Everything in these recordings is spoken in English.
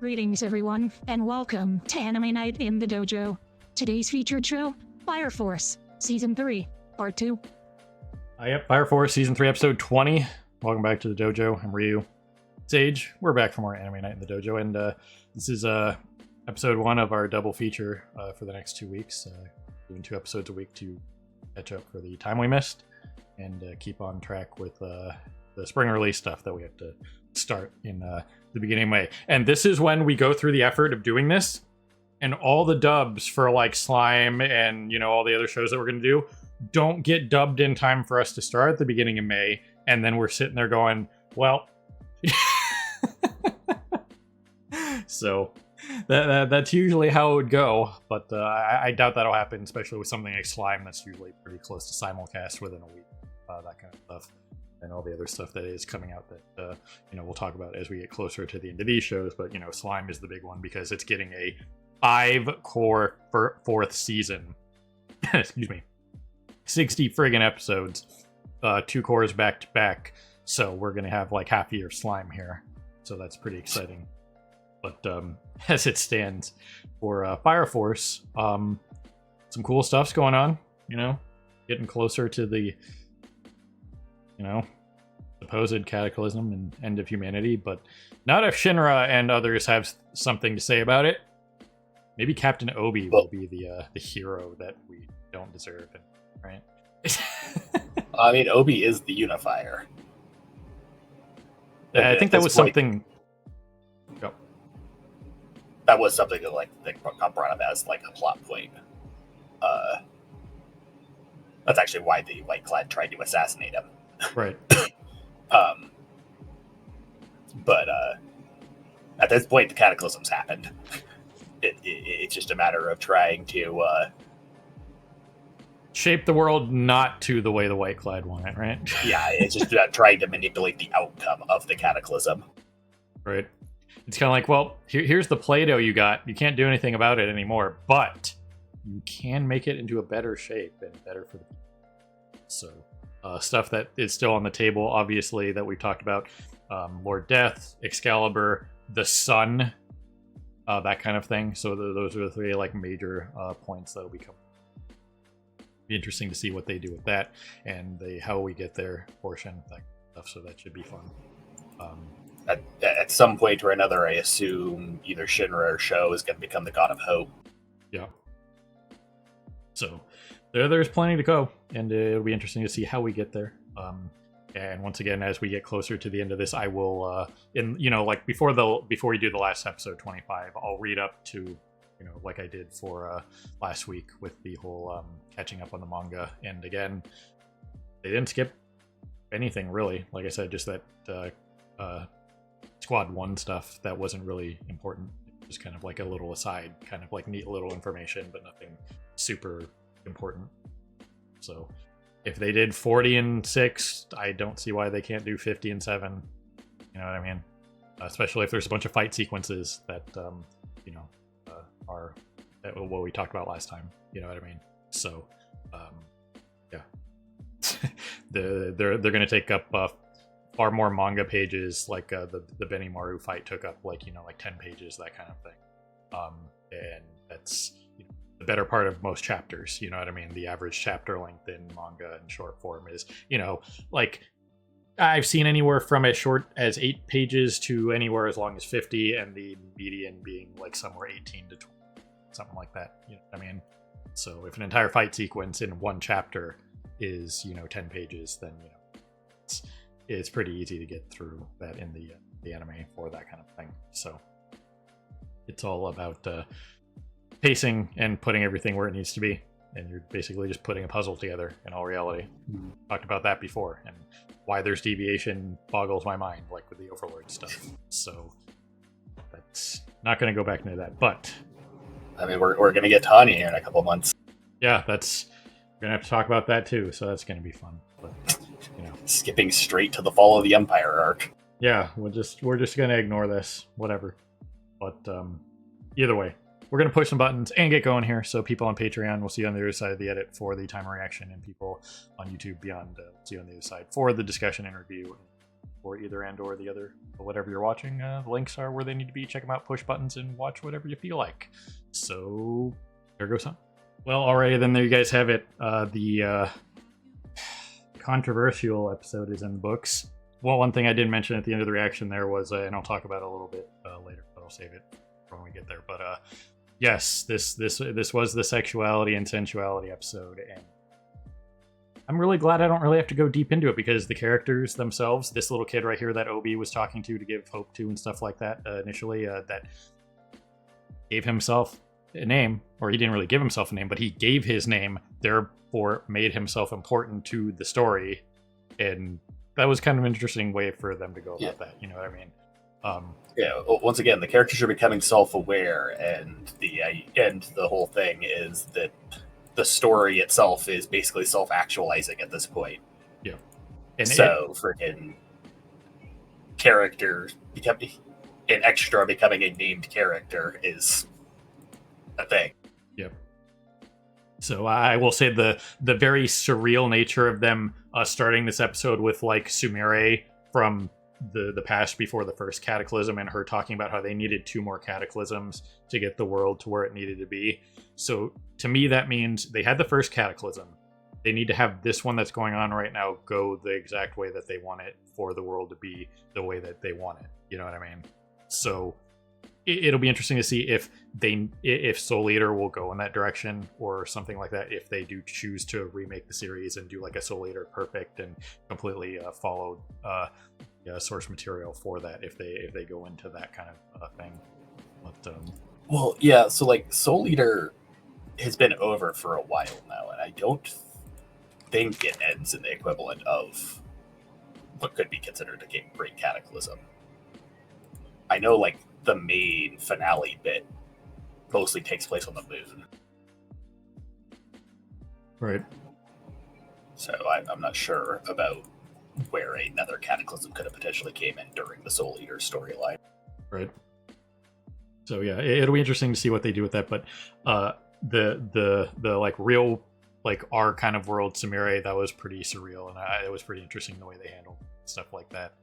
Greetings, everyone, and welcome to Anime Night in the Dojo. Today's featured show, Fire Force, Season 3, Part 2. Yep, Fire Force, Season 3, Episode 20. Welcome back to the dojo. I'm Ryu. Sage, we're back from our Anime Night in the Dojo, and this is Episode 1 of our double feature for the next 2 weeks. Doing 2 episodes a week to catch up for the time we missed, and keep on track with the spring release stuff that we have to start in the beginning of May. And this is when we go through the effort of doing this, and all the dubs for like Slime and all the other shows that we're going to do don't get dubbed in time for us to start at the beginning of May, and then we're sitting there going, well. So that's usually how it would go, but I doubt that'll happen, especially with something like Slime that's usually pretty close to simulcast within a week, that kind of stuff, and all the other stuff that is coming out that we'll talk about as we get closer to the end of these shows. But Slime is the big one because it's getting a 5-core fourth season. Excuse me, 60 friggin' episodes, 2 cores back to back. So we're gonna have like half a year Slime here, so that's pretty exciting. But as it stands for Fire Force, some cool stuff's going on. Getting closer to the supposed cataclysm and end of humanity, but not if Shinra and others have something to say about it. Maybe Captain Obi will be the hero that we don't deserve, right? I mean, Obi is the unifier. I think that was something. Go. That was something that they brought up as like a plot point. That's actually why the White Clad tried to assassinate him. Right. But at this point, the cataclysm's happened. It's just a matter of trying to shape the world not to the way the White Clad want it, right? Yeah, it's just trying to manipulate the outcome of the cataclysm. Right. It's kind of like, well, here's the Play-Doh you got. You can't do anything about it anymore, but you can make it into a better shape and better for the people. So, stuff that is still on the table, obviously, that we've talked about. Lord Death, Excalibur, the Sun, that kind of thing. So those are the 3 like major points that'll become. Be interesting to see what they do with that and the how we get there portion, that kind of stuff. So that should be fun. At some point or another, I assume either Shinra or Sho is going to become the god of hope. Yeah. So there's plenty to go, and it'll be interesting to see how we get there. And once again, as we get closer to the end of this, I will, before we do the last episode 25, I'll read up to, like I did for last week with the whole catching up on the manga. And again, they didn't skip anything really. Like I said, just that Squad 1 stuff that wasn't really important. Just kind of like a little aside, kind of like neat little information, but nothing super important. So if they did 40 and 6, I don't see why they can't do 50 and 7. You know what I mean? Especially if there's a bunch of fight sequences that are what we talked about last time. You know what I mean? So yeah, they're going to take up far more manga pages, like the Benimaru fight took up like 10 pages, that kind of thing. And that's the better part of most chapters. You know what I mean? The average chapter length in manga and short form is like I've seen anywhere from as short as 8 pages to anywhere as long as 50, and the median being like somewhere 18 to 20, something like that. You know what I mean? So if an entire fight sequence in one chapter is 10 pages, then it's pretty easy to get through that in the anime for that kind of thing. So it's all about pacing and putting everything where it needs to be, and you're basically just putting a puzzle together in all reality. Talked about that before, and why there's deviation boggles my mind, like with the Overlord stuff. So that's not going to go back into that, but I mean, we're going to get Tanya here in a couple of months. Yeah, we're going to have to talk about that too, so that's going to be fun. But skipping straight to the Fall of the Empire arc. Yeah, we're just going to ignore this, whatever. But either way, we're going to push some buttons and get going here. So people on Patreon will see on the other side of the edit for the time reaction, and people on YouTube beyond will see on the other side for the discussion and review. for either and or the other. But whatever you're watching, the links are where they need to be. Check them out, push buttons, and watch whatever you feel like. So there goes on. Well, alrighty then, there you guys have it. The controversial episode is in the books. Well, one thing I didn't mention at the end of the reaction there was, and I'll talk about it a little bit later, but I'll save it for when we get there. But yes, this was the sexuality and sensuality episode, and I'm really glad I don't really have to go deep into it because the characters themselves, this little kid right here that Obi was talking to give hope to and stuff like that initially, that gave himself a name, or he didn't really give himself a name, but he gave his name, therefore made himself important to the story, and that was kind of an interesting way for them to go about that. You know what I mean? Once again, the characters are becoming self-aware, and the whole thing is that the story itself is basically self-actualizing at this point. Yeah, and freaking character becoming an extra, becoming a named character is a thing. Yep. So I will say the very surreal nature of them starting this episode with like Sumire from the past before the first cataclysm, and her talking about how they needed 2 more cataclysms to get the world to where it needed to be. So to me, that means they had the first cataclysm. They need to have this one that's going on right now go the exact way that they want it for the world to be the way that they want it. You know what I mean? So it'll be interesting to see if Soul Eater will go in that direction or something like that, if they do choose to remake the series and do like a Soul Eater perfect and completely follow source material for that, if they go into that kind of thing. But well, yeah, so like Soul Eater has been over for a while now, and I don't think it ends in the equivalent of what could be considered a great cataclysm. I know like the main finale bit mostly takes place on the moon. Right. So I'm not sure about where another cataclysm could have potentially came in during the Soul Eater storyline. Right. So yeah, it'll be interesting to see what they do with that. But the like real like our kind of world Sumire, that was pretty surreal, and it was pretty interesting the way they handled stuff like that.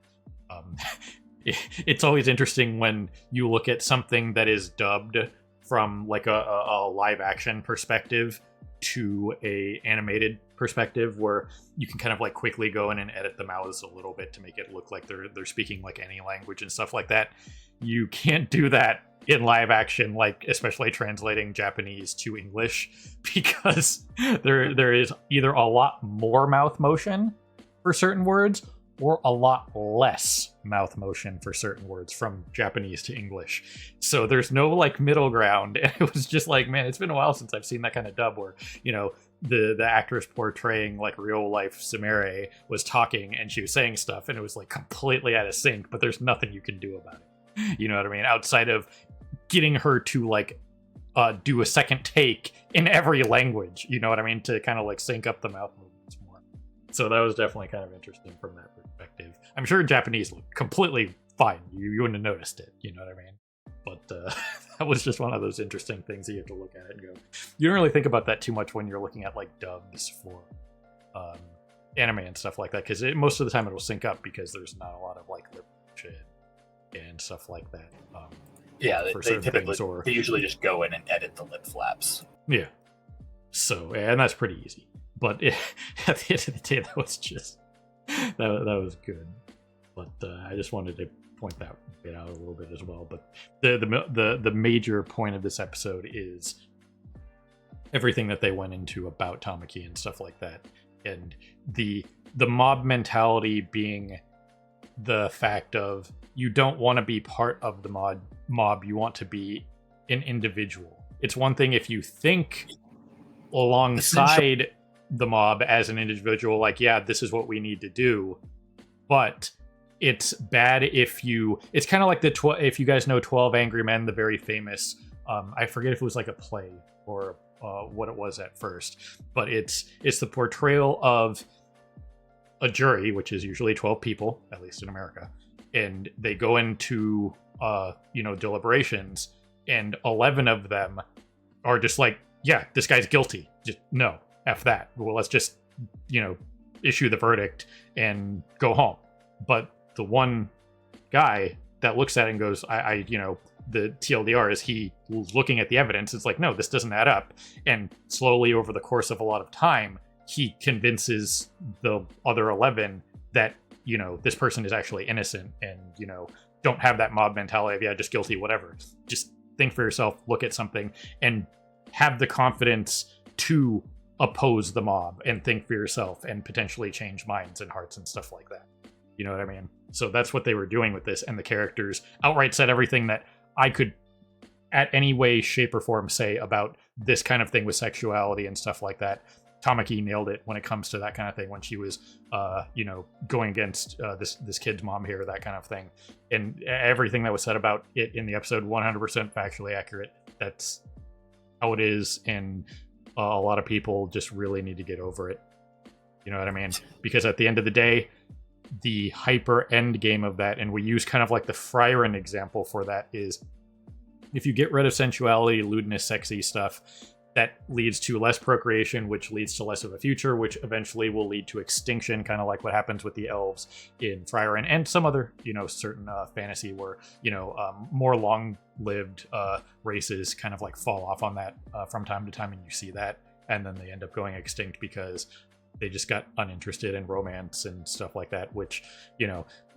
It's always interesting when you look at something that is dubbed from like a live action perspective to a animated perspective, where you can kind of like quickly go in and edit the mouths a little bit to make it look like they're speaking like any language and stuff like that. You can't do that in live action, like especially translating Japanese to English, because there is either a lot more mouth motion for certain words or a lot less mouth motion for certain words from Japanese to English. So there's no like middle ground. And it was just like, man, it's been a while since I've seen that kind of dub where, you know, the actress portraying like real life Sumire was talking and she was saying stuff and it was like completely out of sync, but there's nothing you can do about it. You know what I mean? Outside of getting her to like do a second take in every language, you know what I mean? To kind of like sync up the mouth movements more. So that was definitely kind of interesting from that perspective. I'm sure Japanese looked completely fine. You wouldn't have noticed it, you know what I mean? But that was just one of those interesting things that you have to look at it and go, you don't really think about that too much when you're looking at like dubs for anime and stuff like that, because most of the time it'll sync up because there's not a lot of like lip shit and stuff like that. Yeah, they usually just go in and edit the lip flaps. Yeah. So, and that's pretty easy. But at the end of the day, that was just that was good. But I just wanted to point that bit out a little bit as well. But the major point of this episode is everything that they went into about Tamaki and stuff like that, and the mob mentality being the fact of you don't want to be part of the mob, you want to be an individual. It's one thing if you think alongside the mob as an individual, like, yeah, this is what we need to do, but it's bad if you, it's kind of like if you guys know 12 Angry Men, the very famous, I forget if it was like a play or what it was at first, but it's the portrayal of a jury, which is usually 12 people, at least in America, and they go into deliberations, and 11 of them are just like, yeah, this guy's guilty, just no, F that, well, let's just issue the verdict and go home. But the one guy that looks at it and goes, I the TLDR is he looking at the evidence. It's like, no, this doesn't add up. And slowly over the course of a lot of time, he convinces the other 11 that, this person is actually innocent and, don't have that mob mentality of, yeah, just guilty, whatever. Just think for yourself, look at something, and have the confidence to oppose the mob and think for yourself and potentially change minds and hearts and stuff like that. You know what I mean? So that's what they were doing with this, and the characters outright said everything that I could at any way, shape, or form say about this kind of thing with sexuality and stuff like that. Tamaki nailed it when it comes to that kind of thing, when she was, going against this kid's mom here, that kind of thing. And everything that was said about it in the episode, 100% factually accurate. That's how it is, and a lot of people just really need to get over it. You know what I mean? Because at the end of the day, the hyper end game of that, and we use kind of like the Frieren example for that, is if you get rid of sensuality, lewdness, sexy stuff, that leads to less procreation, which leads to less of a future, which eventually will lead to extinction, kind of like what happens with the elves in Frieren and some other, certain fantasy where, more long-lived races kind of like fall off on that from time to time, and you see that, and then they end up going extinct because they just got uninterested in romance and stuff like that, which,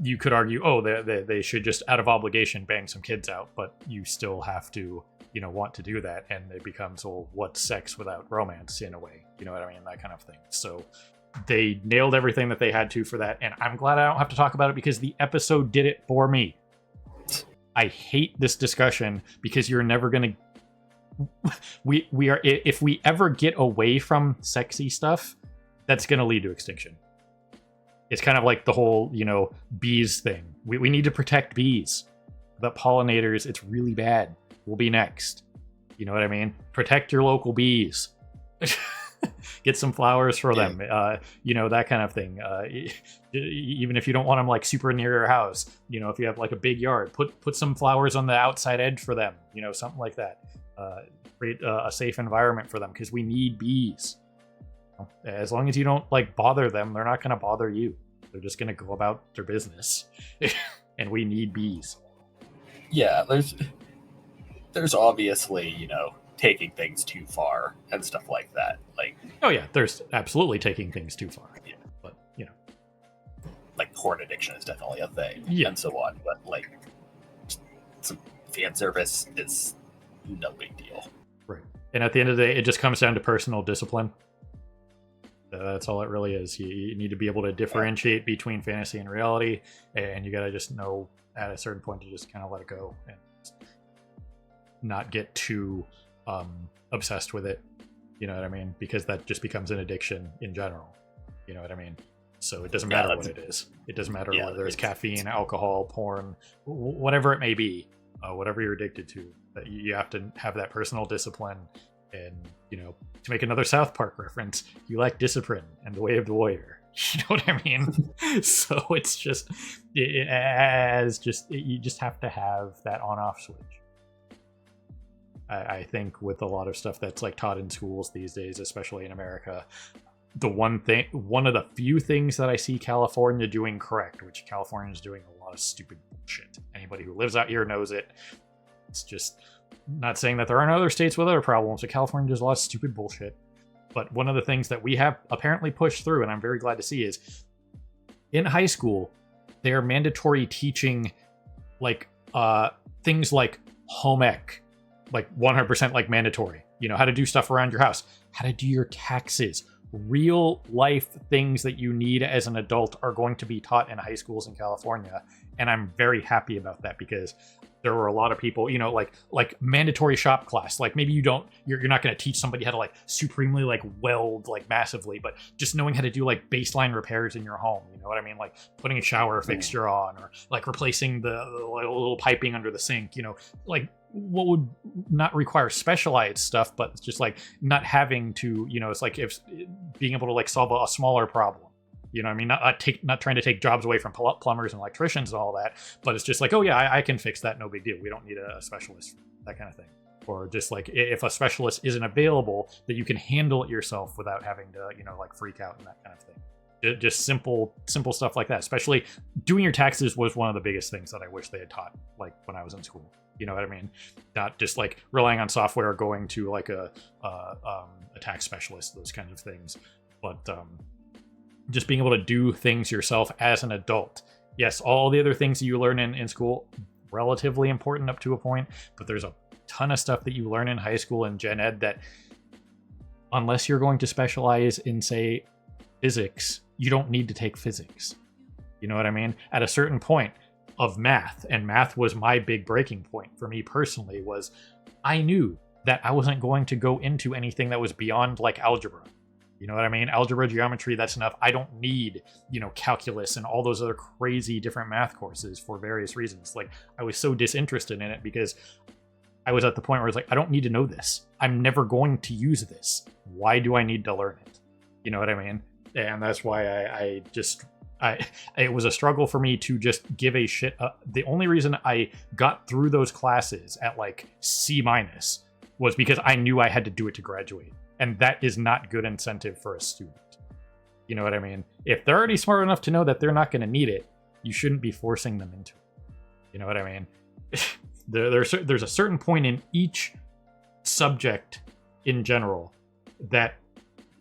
you could argue, oh, they should just, out of obligation, bang some kids out, but you still have to, want to do that, and it becomes, well, what's sex without romance, in a way, you know what I mean, that kind of thing. So they nailed everything that they had to for that, and I'm glad I don't have to talk about it because the episode did it for me. I hate this discussion because you're never gonna we are, if we ever get away from sexy stuff, that's gonna lead to extinction. It's kind of like the whole, bees thing. We need to protect bees. The pollinators, it's really bad. We'll be next. You know what I mean? Protect your local bees. Get some flowers for them. That kind of thing. Even if you don't want them like super near your house, if you have like a big yard, put some flowers on the outside edge for them. Something like that. Create a safe environment for them, because we need bees. As long as you don't like bother them, they're not going to bother you. They're just going to go about their business. And we need bees. Yeah, there's obviously, taking things too far and stuff like that. Like, oh yeah, there's absolutely taking things too far. Yeah. But, like porn addiction is definitely a thing, yeah, and so on. But like, some fan service is no big deal. Right. And at the end of the day, it just comes down to personal discipline. That's all it really is. You need to be able to differentiate between fantasy and reality, and you got to just know at a certain point to just kind of let it go and not get too obsessed with it. You know what I mean? Because that just becomes an addiction in general. You know what I mean? So it doesn't matter what it is. It doesn't matter whether it's caffeine, alcohol, porn, whatever it may be, whatever you're addicted to. That you have to have that personal discipline. And, to make another South Park reference, you lack discipline and the way of the warrior. You know what I mean? So it's just, you just have to have that on-off switch. I think with a lot of stuff that's like taught in schools these days, especially in America, one of the few things that I see California doing correct, which California is doing a lot of stupid bullshit. Anybody who lives out here knows it. It's just, not saying that there aren't other states with other problems, but California does a lot of stupid bullshit. But one of the things that we have apparently pushed through, and I'm very glad to see, is in high school, they're mandatory teaching like things like home ec, like 100% like mandatory. How to do stuff around your house, how to do your taxes. Real life things that you need as an adult are going to be taught in high schools in California. And I'm very happy about that, because there were a lot of people, like mandatory shop class. Like maybe you're not going to teach somebody how to like supremely like weld like massively, but just knowing how to do like baseline repairs in your home. You know what I mean? Like putting a shower fixture on, or like replacing the little piping under the sink, like what would not require specialized stuff, but it's just like not having to, it's like if being able to like solve a smaller problem. You know what I mean? Not trying to take jobs away from plumbers and electricians and all that, but it's just like, oh yeah, I can fix that, no big deal. We don't need a specialist, that kind of thing. Or just like if a specialist isn't available, that you can handle it yourself without having to, like freak out and that kind of thing. Just simple stuff like that. Especially doing your taxes was one of the biggest things that I wish they had taught, like when I was in school. You know what I mean? Not just like relying on software or going to like a tax specialist, those kinds of things, but just being able to do things yourself as an adult. Yes, all the other things that you learn in school, relatively important up to a point, but there's a ton of stuff that you learn in high school and gen ed that, unless you're going to specialize in, say, physics, you don't need to take physics. You know what I mean? At a certain point of math, and math was my big breaking point for me personally, was I knew that I wasn't going to go into anything that was beyond like algebra. You know what I mean? Algebra, geometry, that's enough. I don't need, calculus and all those other crazy different math courses for various reasons. Like, I was so disinterested in it because I was at the point where I was like, I don't need to know this. I'm never going to use this. Why do I need to learn it? You know what I mean? And that's why it was a struggle for me to just give a shit. The only reason I got through those classes at like C- was because I knew I had to do it to graduate. And that is not good incentive for a student. You know what I mean? If they're already smart enough to know that they're not going to need it, you shouldn't be forcing them into it. You know what I mean? There's a certain point in each subject in general that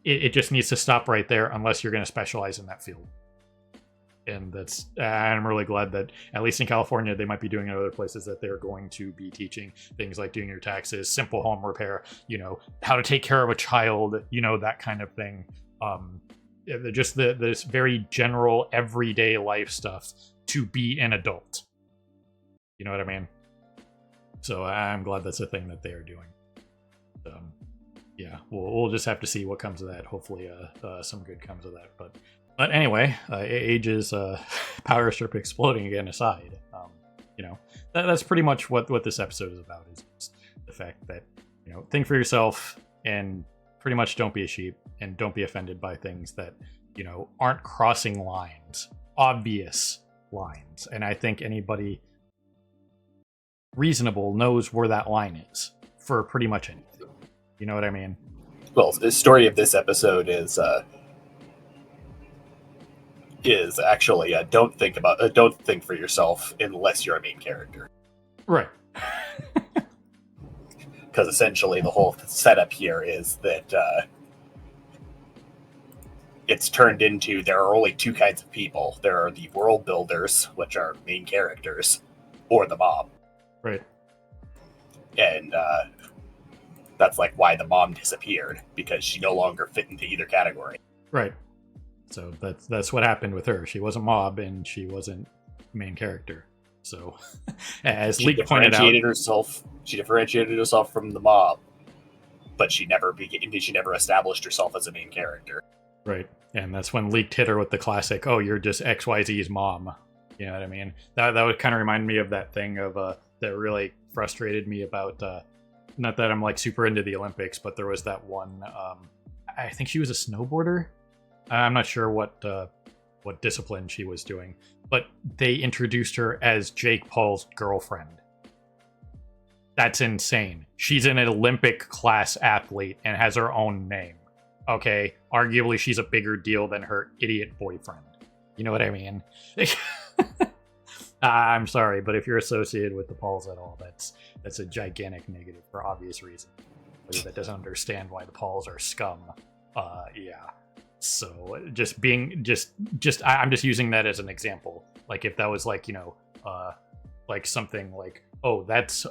it just needs to stop right there unless you're going to specialize in that field. And I'm really glad that at least in California, they might be doing it in other places, that they're going to be teaching things like doing your taxes, simple home repair, how to take care of a child, that kind of thing. Just this very general everyday life stuff to be an adult. You know what I mean? So I'm glad that's a thing that they are doing. Yeah, we'll just have to see what comes of that. Hopefully some good comes of that. But anyway, Age's power strip exploding again aside, that's pretty much what this episode is about, is just the fact that, think for yourself and pretty much don't be a sheep and don't be offended by things that, aren't crossing lines, obvious lines. And I think anybody reasonable knows where that line is for pretty much anything. You know what I mean? Well, the story of this episode is actually don't think for yourself unless you're a main character. Right. Because essentially the whole setup here is that it's turned into, there are only two kinds of people. There are the world builders, which are main characters, or the mob. Right. And that's like why the mom disappeared, because she no longer fit into either category. Right. So that's what happened with her. She wasn't mob and she wasn't main character. So as Leek pointed out, she differentiated herself from the mob, but she never established herself as a main character. Right. And that's when Leek hit her with the classic, "Oh, you're just XYZ's mom." You know what I mean? That would kind of remind me of that thing of that really frustrated me about not that I'm like super into the Olympics, but there was that one I think she was a snowboarder. I'm not sure what discipline she was doing, but they introduced her as Jake Paul's girlfriend. That's insane. She's an Olympic class athlete and has her own name. Okay, arguably she's a bigger deal than her idiot boyfriend. You know what I mean? I'm sorry, but if you're associated with the Pauls at all, that's a gigantic negative for obvious reasons. Anybody that doesn't understand why the Pauls are scum, yeah. So I'm just using that as an example. Like if that was like, like something like, oh, that's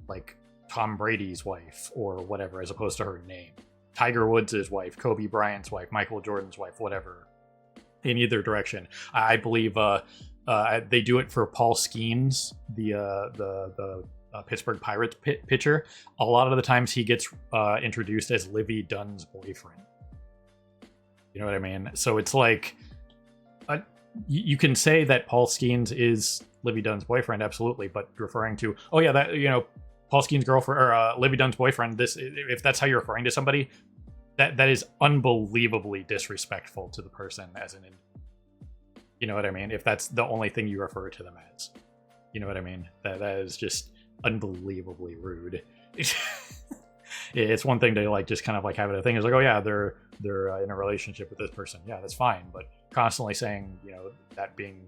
like Tom Brady's wife or whatever, as opposed to her name. Tiger Woods' wife, Kobe Bryant's wife, Michael Jordan's wife, whatever. In either direction, I believe they do it for Paul Skeens, the Pittsburgh Pirates pitcher. A lot of the times he gets introduced as Livy Dunn's boyfriend. You know what I mean? So it's like, you can say that Paul Skeens is Livy Dunn's boyfriend, absolutely, but referring to, oh yeah, that, Paul Skeens' girlfriend or Livy Dunn's boyfriend, if that's how you're referring to somebody, that is unbelievably disrespectful to the person as an individual. You know what I mean? If that's the only thing you refer to them as. You know what I mean? That is just unbelievably rude. It's one thing to like just kind of like have it a thing. It's like, oh yeah, they're in a relationship with this person. Yeah, that's fine. But constantly saying, that being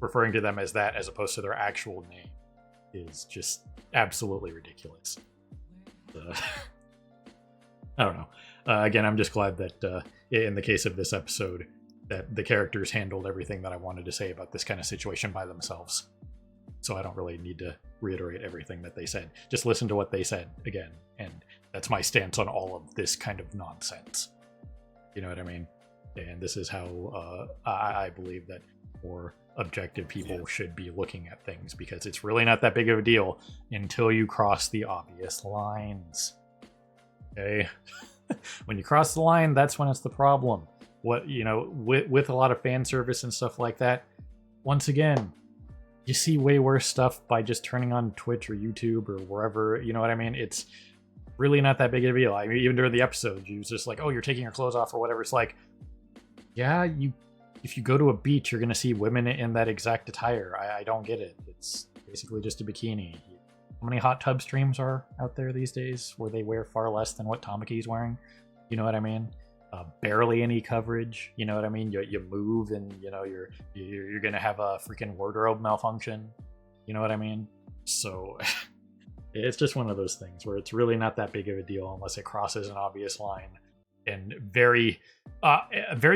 referring to them as that as opposed to their actual name is just absolutely ridiculous. I don't know. Again, I'm just glad that in the case of this episode, that the characters handled everything that I wanted to say about this kind of situation by themselves. So I don't really need to reiterate everything that they said. Just listen to what they said again. And that's my stance on all of this kind of nonsense. You know what I mean? And this is how I believe that more objective people should be looking at things, because it's really not that big of a deal until you cross the obvious lines. Okay? When you cross the line, that's when it's the problem. What, with a lot of fan service and stuff like that, once again, you see way worse stuff by just turning on Twitch or YouTube or wherever, you know what I mean? It's really not that big of a deal. I mean, even during the episode, you was just like, oh, you're taking your clothes off or whatever. It's like, yeah, if you go to a beach, you're going to see women in that exact attire. I don't get it. It's basically just a bikini. How many hot tub streams are out there these days where they wear far less than what Tamaki's wearing? You know what I mean? Barely any coverage. You know what I mean? You move and you're gonna have a freaking wardrobe malfunction. You know what I mean? So it's just one of those things where it's really not that big of a deal unless it crosses an obvious line. And very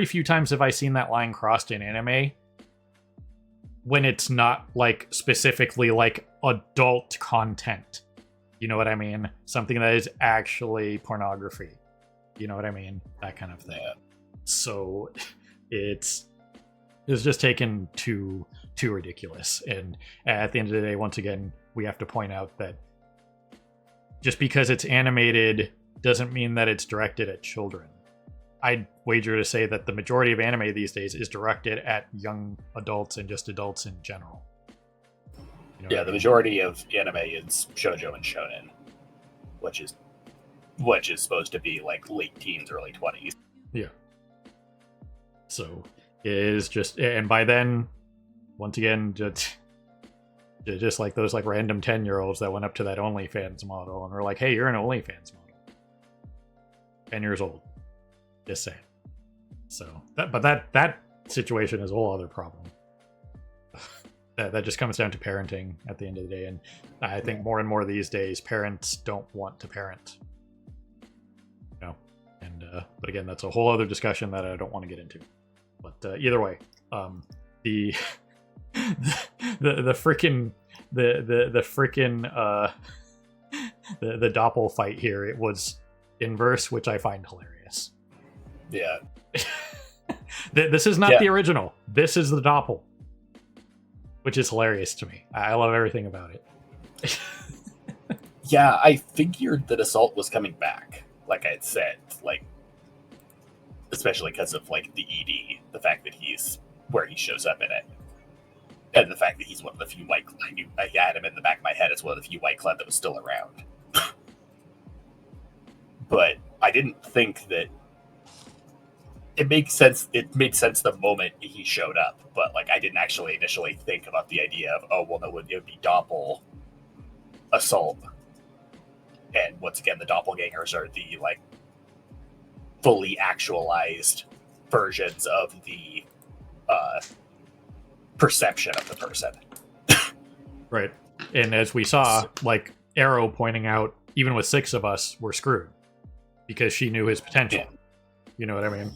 few times have I seen that line crossed in anime when it's not like specifically like adult content. You know what I mean? Something that is actually pornography. You know what I mean? That kind of thing. Yeah. So it's just taken too ridiculous. And at the end of the day, once again, we have to point out that just because it's animated doesn't mean that it's directed at children. I'd wager to say that the majority of anime these days is directed at young adults and just adults in general. The majority of anime is shoujo and shonen, which is supposed to be like late teens, early 20s. Yeah. So it is just, and by then, once again, just like those like random 10-year-olds that went up to that OnlyFans model and were like, hey, you're an OnlyFans model. 10 years old. Just saying. So that situation is a whole other problem. That just comes down to parenting at the end of the day. And I think more and more these days, parents don't want to parent. But again, that's a whole other discussion that I don't want to get into. But either way, the freaking the Doppel fight here, it was inverse, which I find hilarious. Yeah. This is not the original. This is the Doppel, which is hilarious to me. I love everything about it. Yeah, I figured that Assault was coming back, like I had said, like, especially because of like the ED, the fact that he's where he shows up in it, and the fact that he's one of the few white. I had him in the back of my head as one of the few white clad that was still around. But I didn't think that it makes sense. It made sense the moment he showed up, but like I didn't actually initially think about the idea of, oh well, no, it would be Doppel, Assault, and once again the doppelgangers are the like fully actualized versions of the perception of the person. Right. And as we saw, like Arrow pointing out, even with 6 of us, we're screwed because she knew his potential. Yeah. You know what I mean?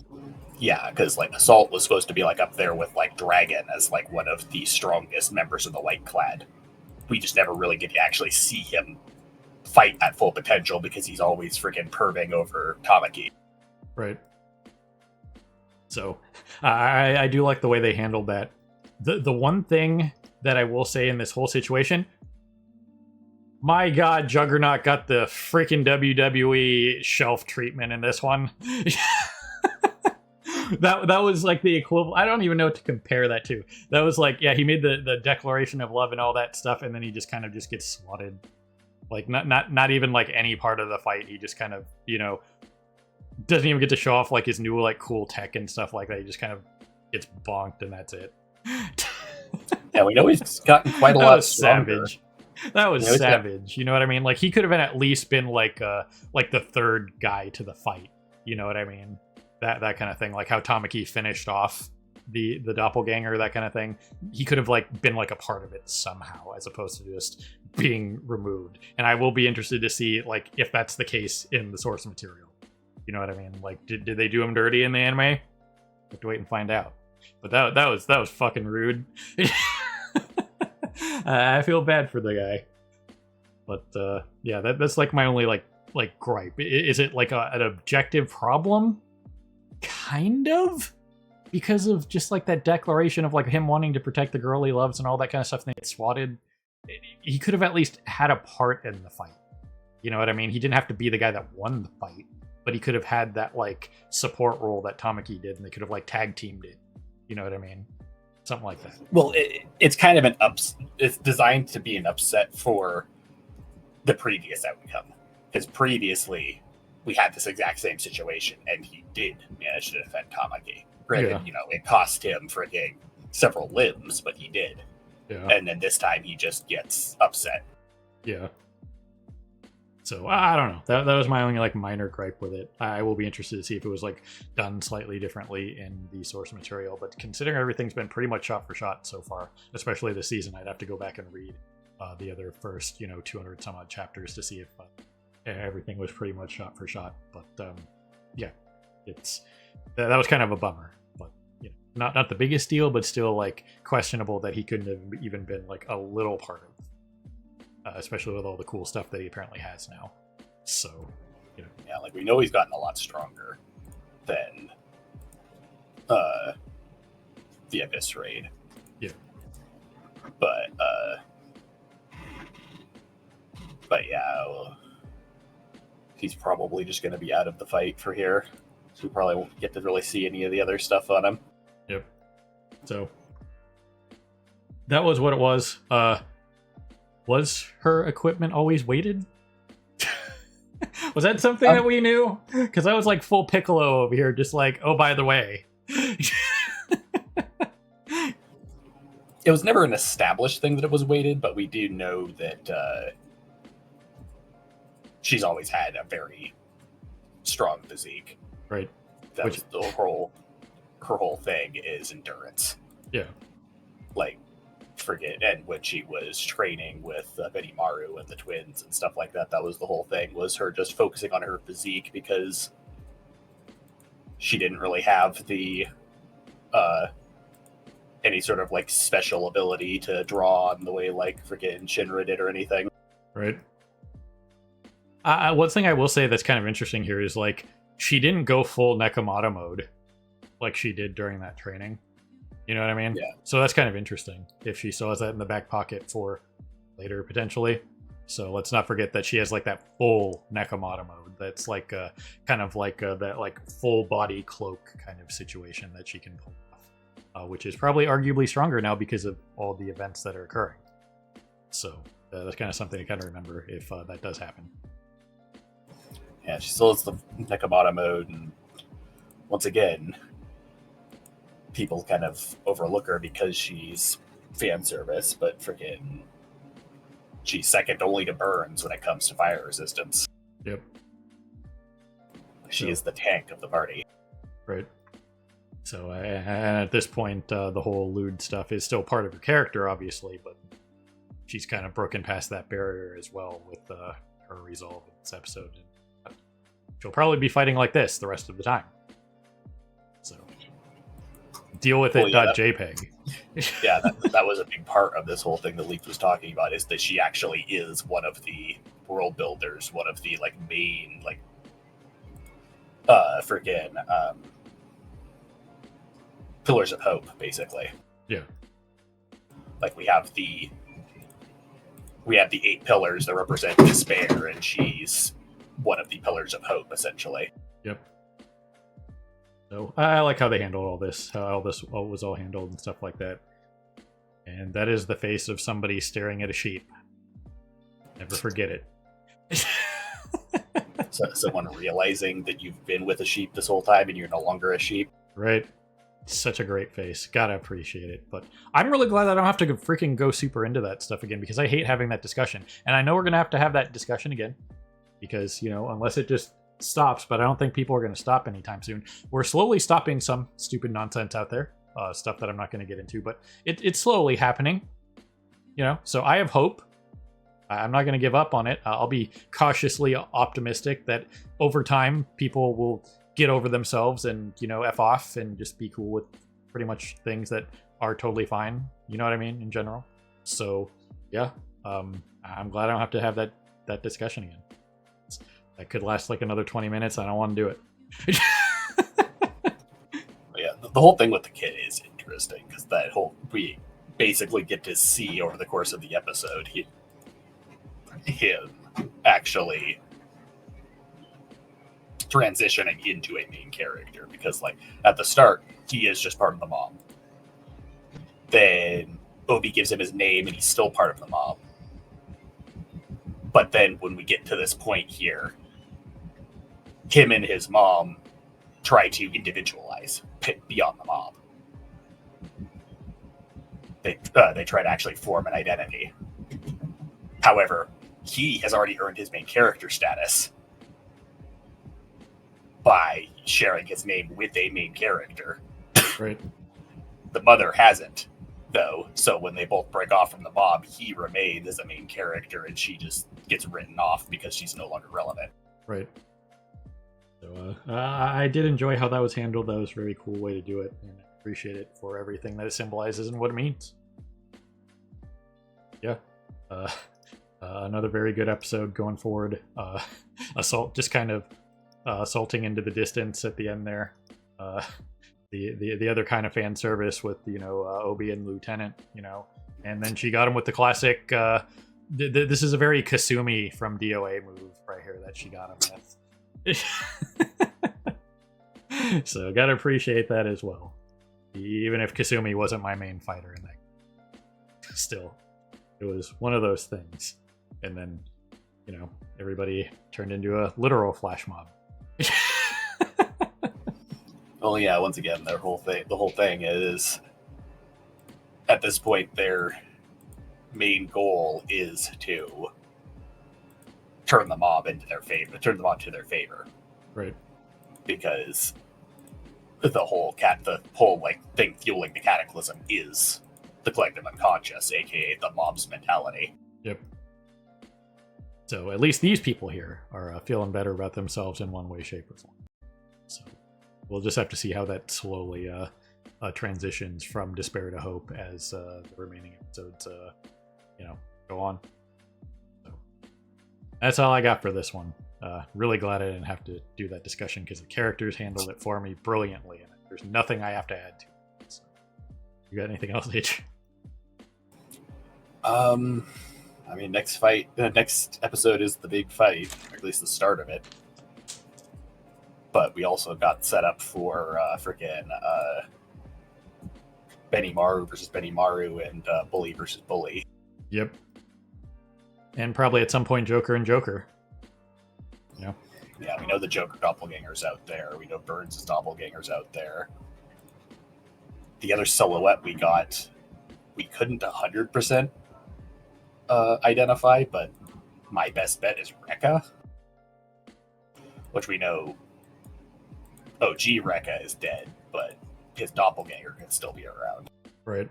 Yeah, because like Assault was supposed to be like up there with like Dragon as like one of the strongest members of the White Clad. We just never really get to actually see him fight at full potential because he's always freaking perving over Tamaki. Right. So I do like the way they handled that. The one thing that I will say in this whole situation, my God, Juggernaut got the freaking WWE shelf treatment in this one. that was like the equivalent. I don't even know what to compare that to. That was like, yeah, he made the declaration of love and all that stuff, and then he just kind of just gets swatted. Like not even like any part of the fight. He just kind of, doesn't even get to show off like his new like cool tech and stuff like that. He just kind of gets bonked and that's it. Yeah, we know he's gotten quite a lot stronger. Savage. That was savage. You know what I mean? Like he could have at least been like the third guy to the fight. You know what I mean? That kind of thing. Like how Tamaki finished off the doppelganger, that kind of thing, he could have like been like a part of it somehow, as opposed to just being removed. And I will be interested to see like if that's the case in the source material. You know what I mean? Like, did they do him dirty in the anime? Have to wait and find out. But that was fucking rude. I feel bad for the guy. But yeah, that's like my only like gripe. Is it like an objective problem? Kind of, because of just like that declaration of like him wanting to protect the girl he loves and all that kind of stuff. And they get swatted. He could have at least had a part in the fight. You know what I mean? He didn't have to be the guy that won the fight, but he could have had that like support role that Tamaki did, and they could have like tag teamed it. You know what I mean? Something like that. Well, it's kind of it's designed to be an upset for the previous outcome, because previously we had this exact same situation, and he did manage to defend Tamaki. Granted, Yeah. It cost him freaking several limbs, but he did. Yeah. And then this time he just gets upset. Yeah. So I don't know. That was my only like minor gripe with it. I will be interested to see if it was like done slightly differently in the source material. But considering everything's been pretty much shot for shot so far, especially this season, I'd have to go back and read the other first 200 some odd chapters to see if everything was pretty much shot for shot. But yeah, it's that was kind of a bummer. But not the biggest deal, but still like questionable that he couldn't have even been like a little part of, especially with all the cool stuff that he apparently has now. So Yeah, like we know he's gotten a lot stronger than the Abyss raid. Yeah. But yeah, well, he's probably just going to be out of the fight for here. So we probably won't get to really see any of the other stuff on him. Yep. So that was what it was. Was her equipment always weighted? Was that something that we knew? Because I was like full Piccolo over here, just like, oh, by the way. It was never an established thing that it was weighted, but we do know that she's always had a very strong physique. Right. That was her whole thing is endurance. Yeah. Like, and when she was training with Benimaru and the twins and stuff like that, that was the whole thing, was her just focusing on her physique, because she didn't really have the any sort of like special ability to draw on the way like freaking Shinra did or anything. Right. One thing I will say that's kind of interesting here is like she didn't go full Nekomata mode like she did during that training. You know what I mean? Yeah. So that's kind of interesting if she still has that in the back pocket for later potentially. So let's not forget that she has like that full Nekomata mode. That's like kind of like that like full body cloak kind of situation that she can pull off, which is probably arguably stronger now because of all the events that are occurring. So that's kind of something to kind of remember if that does happen. Yeah, she still has the Nekomata mode, and once again, people kind of overlook her because she's fan service, but freaking she's second only to Burns when it comes to fire resistance. Yep. She is the tank of the party. Right. So and at this point, the whole lewd stuff is still part of her character, obviously, but she's kind of broken past that barrier as well with her resolve in this episode. She'll probably be fighting like this the rest of the time. So deal with it. Well, yeah, JPEG. Yeah, that was a big part of this whole thing that Leaf was talking about, is that she actually is one of the world builders, one of the like main like freaking pillars of hope, basically. Yeah. Like we have the 8 pillars that represent despair, and she's one of the pillars of hope, essentially. Yep. So I like how they handled all this, how all this was all handled and stuff like that. And that is the face of somebody staring at a sheep. Never forget it. So someone realizing that you've been with a sheep this whole time and you're no longer a sheep. Right. Such a great face. Gotta appreciate it. But I'm really glad that I don't have to freaking go super into that stuff again, because I hate having that discussion. And I know we're gonna have to have that discussion again, because, unless it just stops, but I don't think people are gonna stop anytime soon. We're slowly stopping some stupid nonsense out there. stuff that I'm not going to get into, but it's slowly happening, you know. So I have hope. I'm not going to give up on it. I'll be cautiously optimistic that over time people will get over themselves and, you know, F off and just be cool with pretty much things that are totally fine. You know what I mean? In general. So yeah, I'm glad I don't have to have that discussion again. That could last like another 20 minutes. I don't want to do it. Yeah, the whole thing with the kid is interesting because we basically get to see over the course of the episode him actually transitioning into a main character, because like at the start he is just part of the mob. Then Obi gives him his name and he's still part of the mob. But then when we get to this point here, him and his mom try to individualize beyond the mob. They try to actually form an identity. However, he has already earned his main character status by sharing his name with a main character. Right. The mother hasn't, though. So when they both break off from the mob, he remains as a main character, and she just gets written off because she's no longer relevant. Right. So I did enjoy how that was handled. That was a very cool way to do it, and I appreciate it for everything that it symbolizes and what it means. Yeah. Another very good episode going forward. Assault just kind of assaulting into the distance at the end there. The other kind of fan service with, you know, Obi and Lieutenant, you know, and then she got him with the classic. This is a very Kasumi from DOA move right here that she got him with. So gotta appreciate that as well. Even if Kasumi wasn't my main fighter in that, still, it was one of those things. And then, you know, everybody turned into a literal flash mob. Well, yeah, once again, the whole thing is, at this point, their main goal is to turn the mob to their favor. Right. Because the whole thing fueling the cataclysm is the collective unconscious, aka the mob's mentality. Yep. So at least these people here are feeling better about themselves in one way, shape, or form. So we'll just have to see how that slowly transitions from despair to hope as the remaining episodes, you know, go on. So that's all I got for this one. Really glad I didn't have to do that discussion because the characters handled it for me brilliantly, and there's nothing I have to add to it. So, you got anything else, H? I mean, next episode is the big fight, or at least the start of it. But we also got set up for Benimaru versus Benimaru and Bully versus Bully. Yep. And probably at some point Joker and Joker. Yeah. Yeah, we know the Joker doppelganger's out there. We know Burns' doppelganger's out there. The other silhouette we got, we couldn't 100% identify, but my best bet is Rekka. Which we know OG Rekka is dead, but his doppelganger can still be around. Right.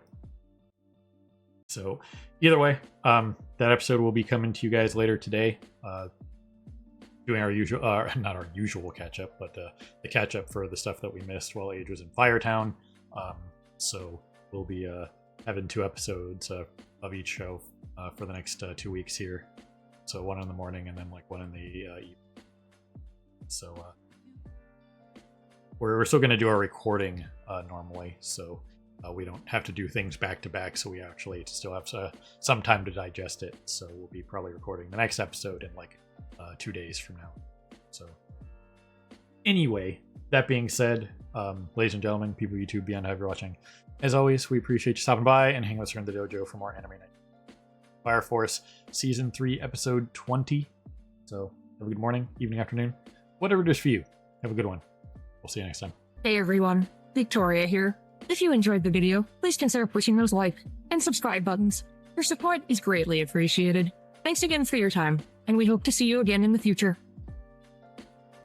So, either way, that episode will be coming to you guys later today. Doing our usual, not our usual catch up, but the catch up for the stuff that we missed while Age was in Firetown. So we'll be having 2 episodes of each show for the next 2 weeks here. So 1 in the morning and then like 1 in the evening. So we're still going to do our recording normally, so we don't have to do things back to back. So we actually still have some time to digest it. So we'll be probably recording the next episode in like 2 days from now. So anyway, that being said, ladies and gentlemen, people of YouTube, beyond however you're watching, as always, we appreciate you stopping by and hanging with us here in the dojo for more Anime Night. Fire Force Season 3, Episode 20. So have a good morning, evening, afternoon, whatever it is for you. Have a good one. We'll see you next time. Hey everyone, Victoria here. If you enjoyed the video, please consider pushing those like and subscribe buttons. Your support is greatly appreciated. Thanks again for your time, and we hope to see you again in the future.